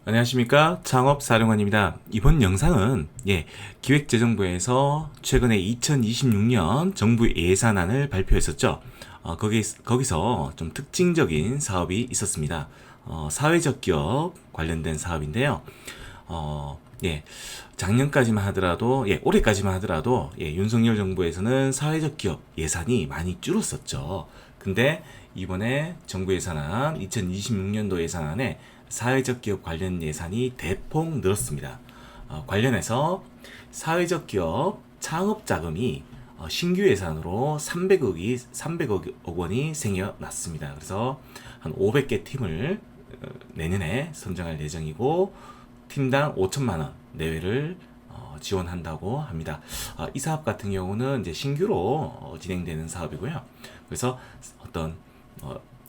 안녕하십니까, 창업사령관입니다. 이번 영상은 기획재정부에서 최근에 2026년 정부 예산안을 발표했었죠. 거기서 좀 특징적인 사업이 있었습니다. 사회적 기업 관련된 사업인데요. 어, 예, 작년까지만 하더라도, 올해까지만 하더라도, 윤석열 정부에서는 사회적 기업 예산이 많이 줄었었죠. 근데 이번에 정부 예산안, 2026년도 예산안에 사회적 기업 관련 예산이 대폭 늘었습니다. 관련해서 사회적 기업 창업 자금이 신규 예산으로 300억 원이 생겨났습니다. 그래서 한 500개 팀을 내년에 선정할 예정이고 팀당 5천만 원 내외를 지원한다고 합니다. 이 사업 같은 경우는 이제 신규로 진행되는 사업이고요. 그래서 어떤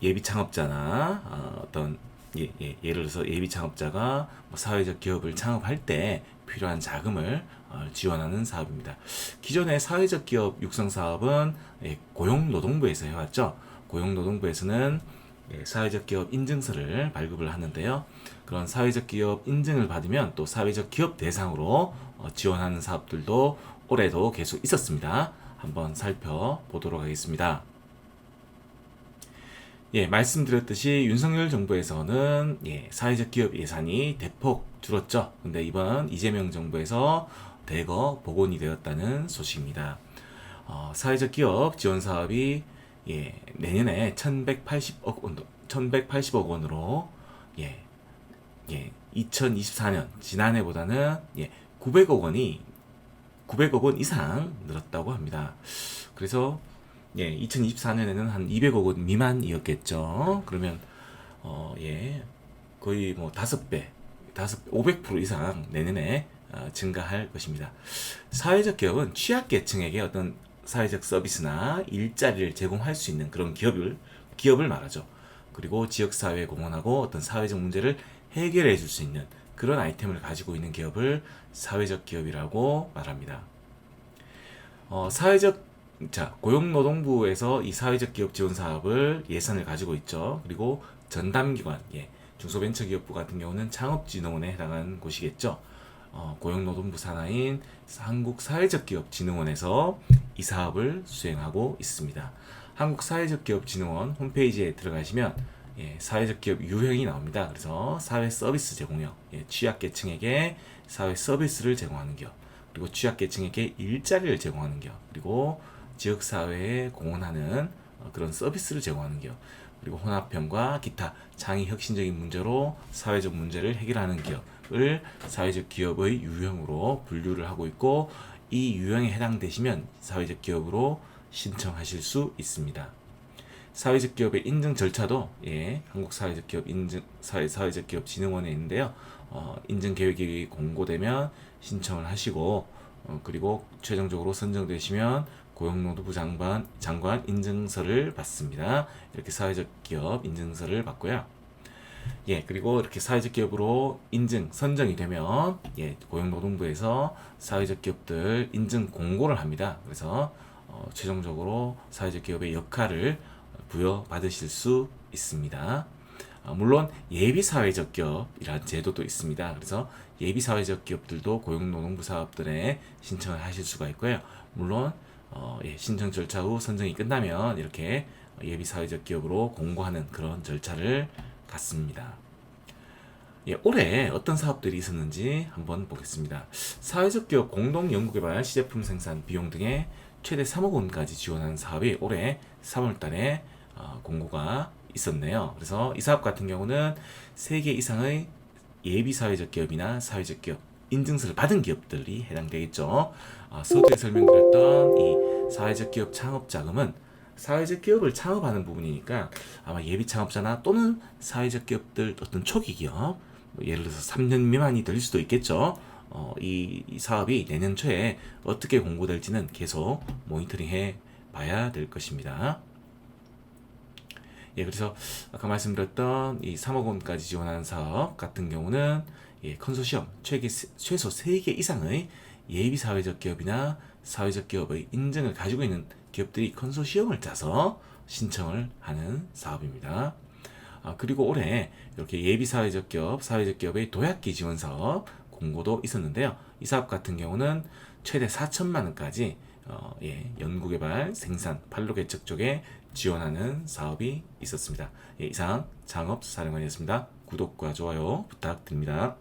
예비 창업자나 어떤 예를 들어서 예비 창업자가 사회적 기업을 창업할 때 필요한 자금을 지원하는 사업입니다. 기존의 사회적 기업 육성 사업은 고용노동부에서 해왔죠. 고용노동부에서는 사회적 기업 인증서를 발급을 하는데요. 그런 사회적 기업 인증을 받으면 또 사회적 기업 대상으로 지원하는 사업들도 올해도 계속 있었습니다. 한번 살펴보도록 하겠습니다. 말씀드렸듯이 윤석열 정부에서는 사회적 기업 예산이 대폭 줄었죠. 근데 이번 이재명 정부에서 대거 복원이 되었다는 소식입니다. 사회적 기업 지원 사업이 내년에 1180억 원으로 2024년 지난해보다는 900억 원 이상 늘었다고 합니다. 그래서 2024년에는 한 200억 원 미만이었겠죠. 그러면 거의 뭐 5배, 500% 이상 내년에 증가할 것입니다. 사회적 기업은 취약계층에게 어떤 사회적 서비스나 일자리를 제공할 수 있는 그런 기업을 말하죠. 그리고 지역사회에 공헌하고 어떤 사회적 문제를 해결해 줄 수 있는 그런 아이템을 가지고 있는 기업을 사회적 기업이라고 말합니다. 고용노동부에서 이 사회적 기업 지원 사업을 예산을 가지고 있죠. 그리고 전담기관, 중소벤처기업부 같은 경우는 창업진흥원에 해당하는 곳이겠죠. 고용노동부 산하인 한국사회적기업진흥원에서 이 사업을 수행하고 있습니다. 한국사회적기업진흥원 홈페이지에 들어가시면 사회적 기업 유형이 나옵니다. 그래서 사회 서비스 제공형, 취약계층에게 사회 서비스를 제공하는 기업, 그리고 취약계층에게 일자리를 제공하는 기업, 그리고 지역사회에 공헌하는 그런 서비스를 제공하는 기업, 그리고 혼합형과 기타 창의 혁신적인 문제로 사회적 문제를 해결하는 기업을 사회적 기업의 유형으로 분류를 하고 있고, 이 유형에 해당되시면 사회적 기업으로 신청하실 수 있습니다. 사회적 기업의 인증 절차도 한국 사회적 기업 사회적 기업 진흥원에 있는데요. 인증 계획이 공고되면 신청을 하시고 그리고 최종적으로 선정되시면 고용노동부 장관 인증서를 받습니다. 이렇게 사회적 기업 인증서를 받고요. 그리고 이렇게 사회적 기업으로 선정이 되면 고용노동부에서 사회적 기업들 인증 공고를 합니다. 그래서 최종적으로 사회적 기업의 역할을 부여받으실 수 있습니다. 물론 예비 사회적 기업이라는 제도도 있습니다. 그래서 예비 사회적 기업들도 고용노동부 사업들에 신청을 하실 수가 있고요. 물론 신청 절차 후 선정이 끝나면 이렇게 예비 사회적 기업으로 공고하는 그런 절차를 갖습니다. 올해 어떤 사업들이 있었는지 한번 보겠습니다. 사회적 기업 공동 연구개발 시제품 생산 비용 등의 최대 3억 원까지 지원하는 사업이 올해 3월 달에 공고가 있었네요. 그래서 이 사업 같은 경우는 3개 이상의 예비 사회적 기업이나 사회적 기업 인증서를 받은 기업들이 해당되겠죠. 서두에 설명드렸던 이 사회적 기업 창업 자금은 사회적 기업을 창업하는 부분이니까 아마 예비 창업자나 또는 사회적 기업들 어떤 초기 기업, 예를 들어서 3년 미만이 될 수도 있겠죠. 이 사업이 내년 초에 어떻게 공고될지는 계속 모니터링해 봐야 될 것입니다. 그래서 아까 말씀드렸던 이 3억 원까지 지원하는 사업 같은 경우는 컨소시엄 최소 3개 이상의 예비 사회적 기업이나 사회적 기업의 인증을 가지고 있는 기업들이 컨소시엄을 짜서 신청을 하는 사업입니다. 그리고 올해 이렇게 예비 사회적 기업, 사회적 기업의 도약기 지원 사업 공고도 있었는데요. 이 사업 같은 경우는 최대 4천만 원까지 연구개발, 생산, 판로 개척 쪽에 지원하는 사업이 있었습니다. 이상 창업사령관이었습니다. 구독과 좋아요 부탁드립니다.